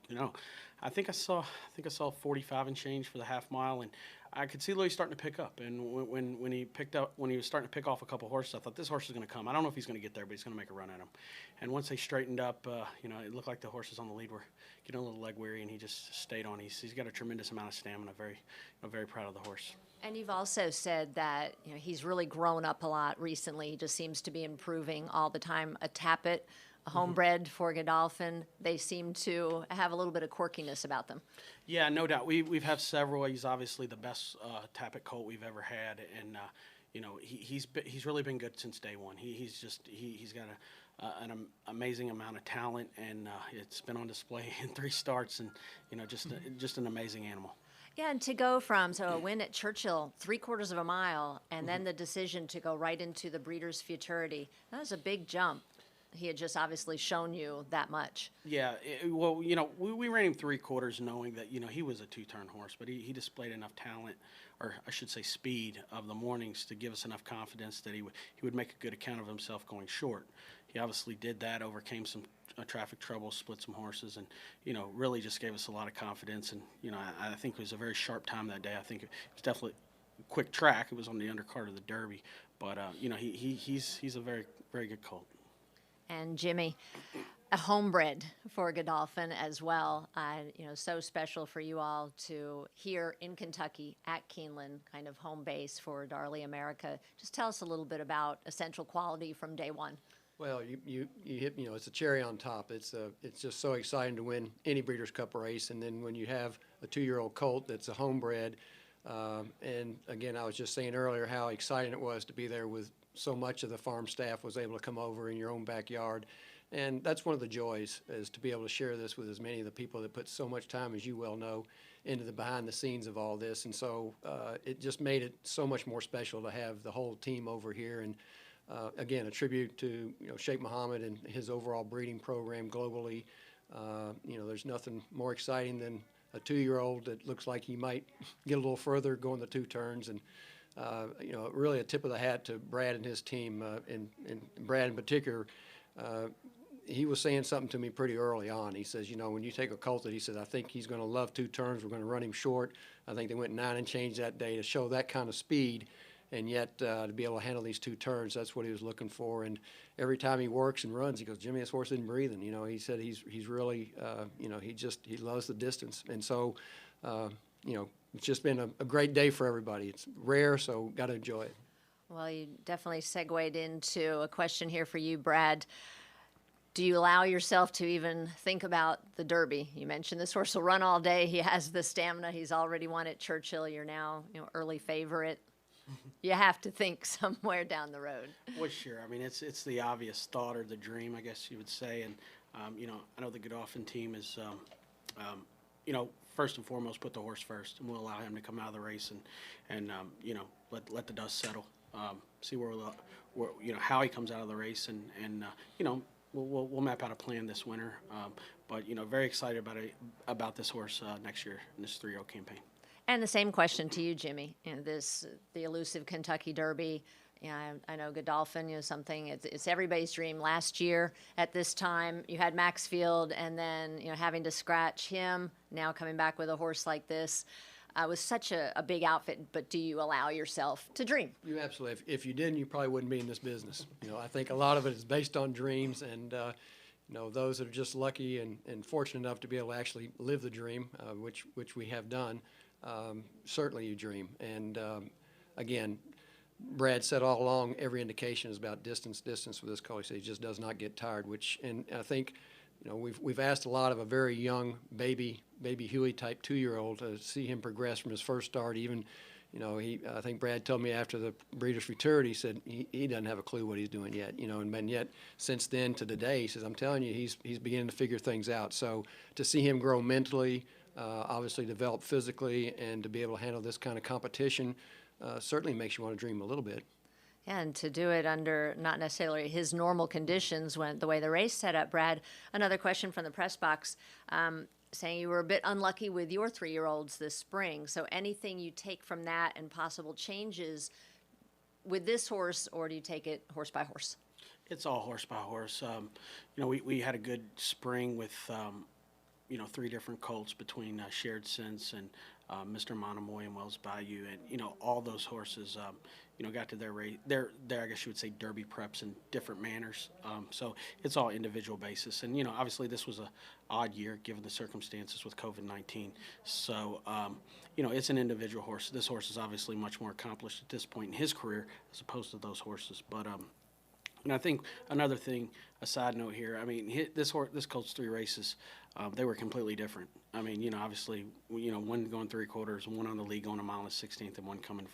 you know, I think I saw 45 and change for the half mile, and I could see Louis starting to pick up. And when he was starting to pick off a couple horses, I thought this horse is going to come. I don't know if he's going to get there, but he's going to make a run at him. And once they straightened up, you know, it looked like the horses on the lead were getting a little leg weary, and he just stayed on. He's got a tremendous amount of stamina. Very proud of the horse. And you've also said that you know he's really grown up a lot recently. He just seems to be improving all the time. A Tappet, a homebred for Godolphin, they seem to have a little bit of quirkiness about them. Yeah, no doubt. We've had several. He's obviously the best Tappet colt we've ever had, and you know he's really been good since day one. He's got an amazing amount of talent, and it's been on display in 3 starts, and you know just an amazing animal. Yeah, and to go from a win at Churchill, 3/4 of a mile, and then the decision to go right into the Breeders' Futurity, that was a big jump. He had just obviously shown you that much. Yeah, well, you know, we ran him 3/4 knowing that, you know, he was a 2-turn horse, but he displayed enough talent, or I should say speed, of the mornings to give us enough confidence that he would make a good account of himself going short. He obviously did that, overcame some traffic trouble, split some horses, and, you know, really just gave us a lot of confidence. And, you know, I think it was a very sharp time that day. I think it was definitely a quick track. It was on the undercard of the Derby. But, you know, he's a very, very good colt. And Jimmy, a homebred for Godolphin as well. You know, so special for you all to hear in Kentucky at Keeneland, kind of home base for Darley America. Just tell us a little bit about Essential Quality from day one. Well, you hit, you know, it's a cherry on top. It's just so exciting to win any Breeders' Cup race, and then when you have a 2-year-old colt that's a homebred, and again, I was just saying earlier how exciting it was to be there with so much of the farm staff was able to come over in your own backyard, and that's one of the joys, is to be able to share this with as many of the people that put so much time, as you well know, into the behind the scenes of all this, and so it just made it so much more special to have the whole team over here. And again, a tribute to, you know, Sheikh Mohammed and his overall breeding program globally. You know, there's nothing more exciting than a 2-year-old that looks like he might get a little further going the 2 turns. And, you know, really a tip of the hat to Brad and his team, and Brad in particular. He was saying something to me pretty early on. He says, you know, when you take a colt that, he says, I think he's going to love 2 turns. We're going to run him short. I think they went 9 and change that day to show that kind of speed. And yet, to be able to handle these 2 turns, that's what he was looking for. And every time he works and runs, he goes, Jimmy, this horse isn't breathing. You know, he said he's really, you know, he loves the distance. And so, you know, it's just been a great day for everybody. It's rare, so got to enjoy it. Well, you definitely segued into a question here for you, Brad. Do you allow yourself to even think about the Derby? You mentioned this horse will run all day. He has the stamina. He's already won at Churchill. You're now, you know, early favorite. You have to think somewhere down the road. Well, sure. I mean, it's the obvious thought or the dream, I guess you would say. And, you know, I know the Godolphin team is, first and foremost, put the horse first, and we'll allow him to come out of the race and let the dust settle. See how he comes out of the race, and we'll map out a plan this winter. But very excited about this horse next year in this 3-year campaign. And the same question to you, Jimmy. The elusive Kentucky Derby. I know Godolphin, something, it's everybody's dream. Last year at this time, you had Maxfield, and then, having to scratch him, now coming back with a horse like this. It was such a big outfit, but do you allow yourself to dream? You absolutely. If you didn't, you probably wouldn't be in this business. I think a lot of it is based on dreams, and those that are just lucky and fortunate enough to be able to actually live the dream, which we have done. Certainly, you dream. And again, Brad said all along, every indication is about distance with this collie. He just does not get tired. And I think, we've asked a lot of a very young baby Huey type 2-year-old to see him progress from his first start. Even, I think Brad told me after the breeders returned, he said he doesn't have a clue what he's doing yet. And yet since then to today, he says, I'm telling you, he's beginning to figure things out. So to see him grow mentally, obviously develop physically, and to be able to handle this kind of competition, certainly makes you want to dream a little bit. And to do it under not necessarily his normal conditions, when the way the race set up. Brad, another question from the press box, saying you were a bit unlucky with your 3-year-olds this spring. So anything you take from that and possible changes with this horse, or do you take it horse by horse? It's all horse by horse. We had a good spring with 3 different colts between Shared Sense and Mr. Monomoy and Wells Bayou, and all those horses got to their race, their I guess you would say derby preps in different manners. So it's all individual basis, and obviously this was a odd year given the circumstances with COVID-19. So it's an individual horse. This horse is obviously much more accomplished at this point in his career as opposed to those horses. But and I think another thing, a side note here, this colt's 3 races, they were completely different. Obviously, one going 3/4, one on the lead going a mile and 1/16, and one coming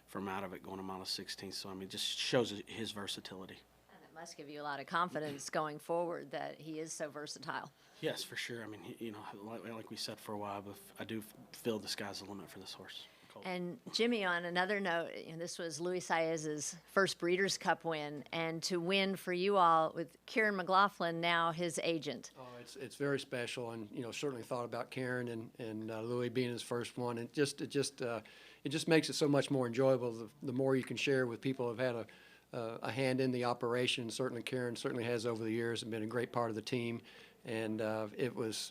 from out of it going a mile and 1/16. So, it just shows his versatility. And it must give you a lot of confidence going forward that he is so versatile. Yes, for sure. Like we said for a while, but I do feel the sky's the limit for this horse. And Jimmy, on another note, this was Luis Saez's first Breeders' Cup win, and to win for you all with Kieran McLaughlin, now his agent. Oh, it's very special, and certainly thought about Kieran and Louis being his first one, and it just makes it so much more enjoyable. The more you can share with people who've had a hand in the operation. Certainly Kieran has over the years and been a great part of the team, and it was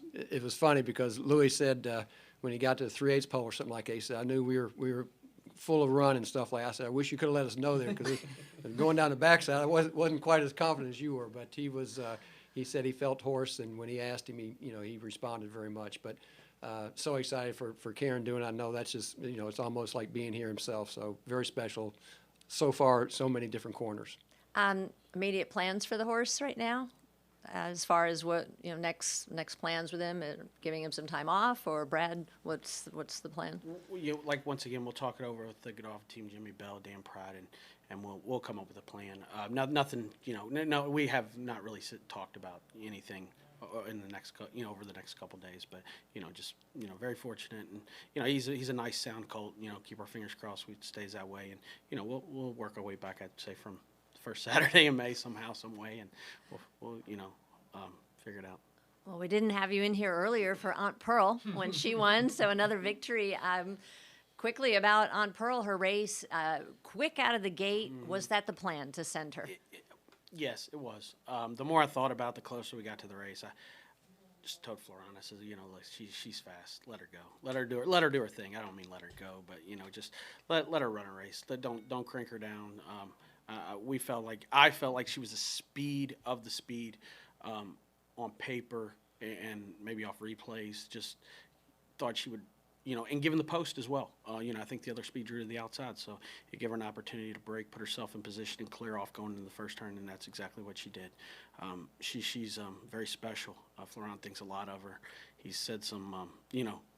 funny because Louis said. When he got to the 3/8 pole or something like that, he said, I knew we were full of run and stuff like that. I said, I wish you could have let us know there, because going down the backside, I wasn't quite as confident as you were, but he said he felt horse, and when he asked him, he responded very much. But so excited for Kieran doing it. I know that's just, it's almost like being here himself, so very special. So far, so many different corners. Immediate plans for the horse right now? As far as what next plans with him, giving him some time off, or Brad, what's the plan? Once again, we'll talk it over with the Godolphin team, Jimmy Bell, Dan Pratt, and we'll come up with a plan. Nothing, no, we have not really talked about anything in the next, over the next couple days, but just very fortunate, and he's a nice sound colt. Keep our fingers crossed it stays that way, and we'll work our way back, I'd say, from first Saturday in May somehow, some way, and we'll figure it out. Well, we didn't have you in here earlier for Aunt Pearl when she won, so another victory. Quickly about Aunt Pearl, her race, quick out of the gate. Was that the plan, to send her? Yes, it was. The more I thought about it, the closer we got to the race, I just told Florana, I said, she's fast. Let her go. Let her do her thing. I don't mean let her go, but just let her run a race. Don't crank her down. I felt like she was the speed of the speed on paper and maybe off replays. Just thought she would, and given the post as well. I think the other speed drew to the outside, so it gave her an opportunity to break, put herself in position, and clear off going into the first turn, and that's exactly what she did. She's very special. Florent thinks a lot of her. He said some,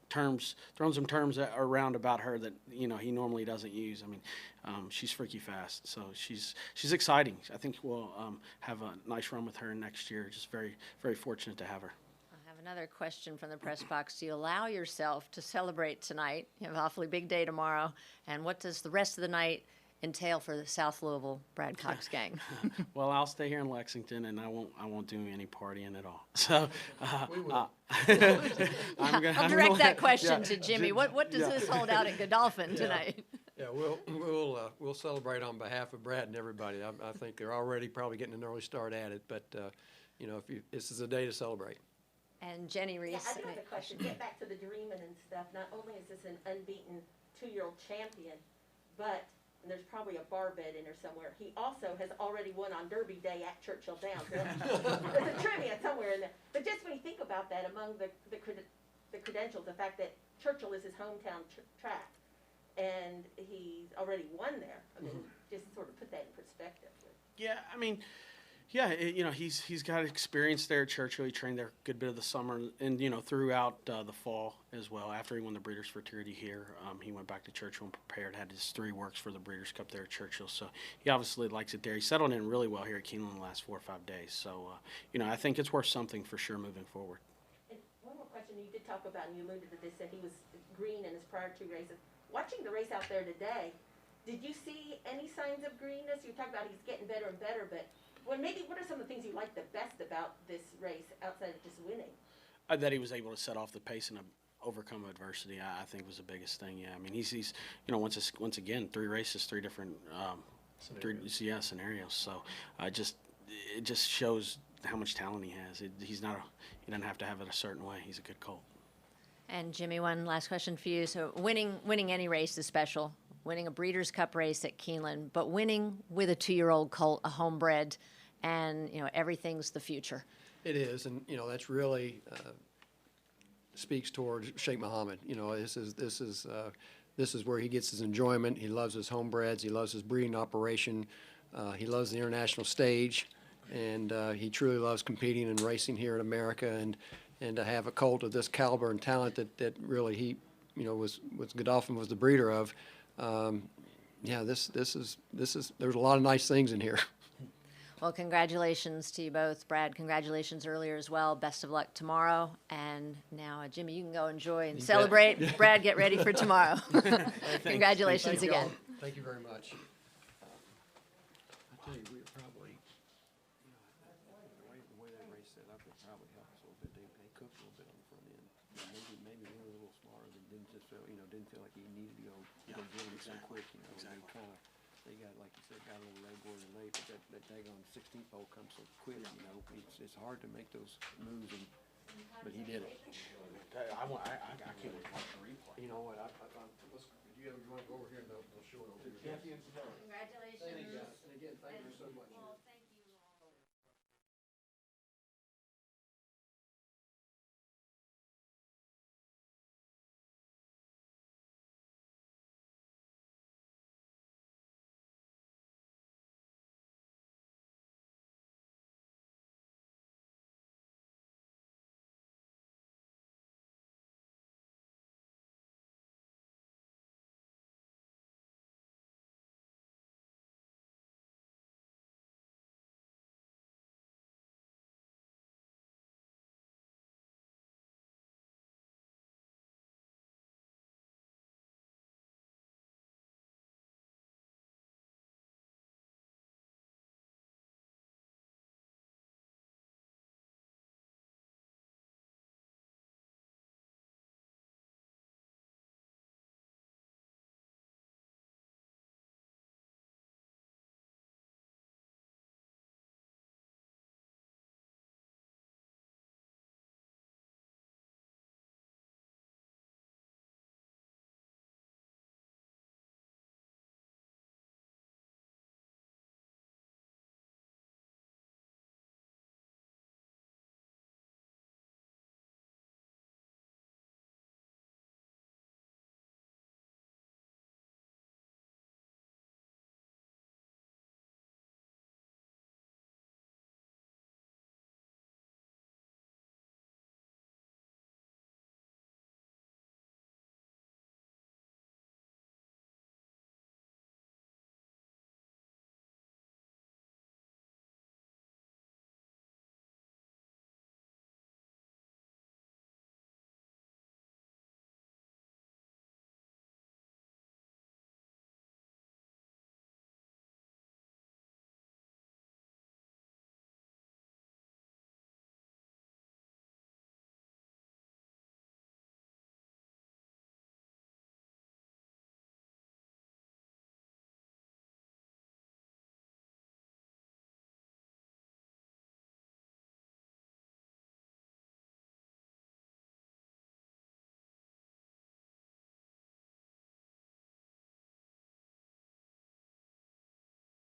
thrown some terms around about her that he normally doesn't use. She's freaky fast, so she's exciting. I think we'll have a nice run with her next year. Just very, very fortunate to have her. I'll have Another question from the press box. Do you allow yourself to celebrate tonight? You have an awfully big day tomorrow. And what does the rest of the night entail for the South Louisville Brad Cox gang? Well, I'll stay here in Lexington, and I won't do any partying at all. So, I'll direct that question to Jimmy. What does this hold out at Godolphin tonight? Yeah, we'll celebrate on behalf of Brad and everybody. I think they're already probably getting an early start at it, but, this is a day to celebrate. And Jenny Reese. Yeah, I do have a question. Get back to the dreaming and stuff. Not only is this an unbeaten 2-year-old champion, but and there's probably a bar bed in there somewhere. He also has already won on Derby Day at Churchill Downs. There's a trivia somewhere in there. But just when you think about that, among the credentials, the fact that Churchill is his hometown track, and he's already won there. I mean, just sort of put that in perspective. yeah, I mean, yeah, he's got experience there at Churchill. He trained there a good bit of the summer, and throughout the fall as well. After he won the Breeders' Fraternity here, he went back to Churchill and prepared. Had his 3 works for the Breeders' Cup there at Churchill. So he obviously likes it there. He settled in really well here at Keeneland the last 4 or 5 days. So I think it's worth something for sure moving forward. And one more question. You did talk about, and you alluded to this, that he was green in his prior 2 races. Watching the race out there today, did you see any signs of greenness? You talk about he's getting better and better, but what are some of the things you like the best about this race outside of just winning? That he was able to set off the pace and overcome adversity, I think was the biggest thing. Yeah, I mean he's once again 3 races, 3 different scenarios. So it just shows how much talent he has. He doesn't have to have it a certain way. He's a good colt. And Jimmy, one last question for you. So winning any race is special. Winning a Breeders' Cup race at Keeneland, but winning with a 2-year-old colt, a homebred, and everything's the future. It is, and that's really speaks towards Sheikh Mohammed. This is where he gets his enjoyment. He loves his homebreds. He loves his breeding operation. He loves the international stage, and he truly loves competing and racing here in America. And to have a colt of this caliber and talent that really he was Godolphin was the breeder of. This is there's a lot of nice things in here. Well, congratulations to you both. Brad, congratulations earlier as well. Best of luck tomorrow. And now, Jimmy, you can go enjoy and celebrate. Brad, get ready for tomorrow. Congratulations again. Thank you very much. I tell you, we probably, the way that race set up, it probably helped us a little bit. They cooked a little bit on the front end. Maybe we were a little smarter. Didn't feel like he needed to go really so quick. Exactly. They got, like you said, got a little leg board and late, but that daggone 16th hole comes so quick. It's hard to make those moves, but he did it. I can't wait to watch the replay. You know what? You want to go over here and they'll show it over here. Congratulations. And again, thank you so much.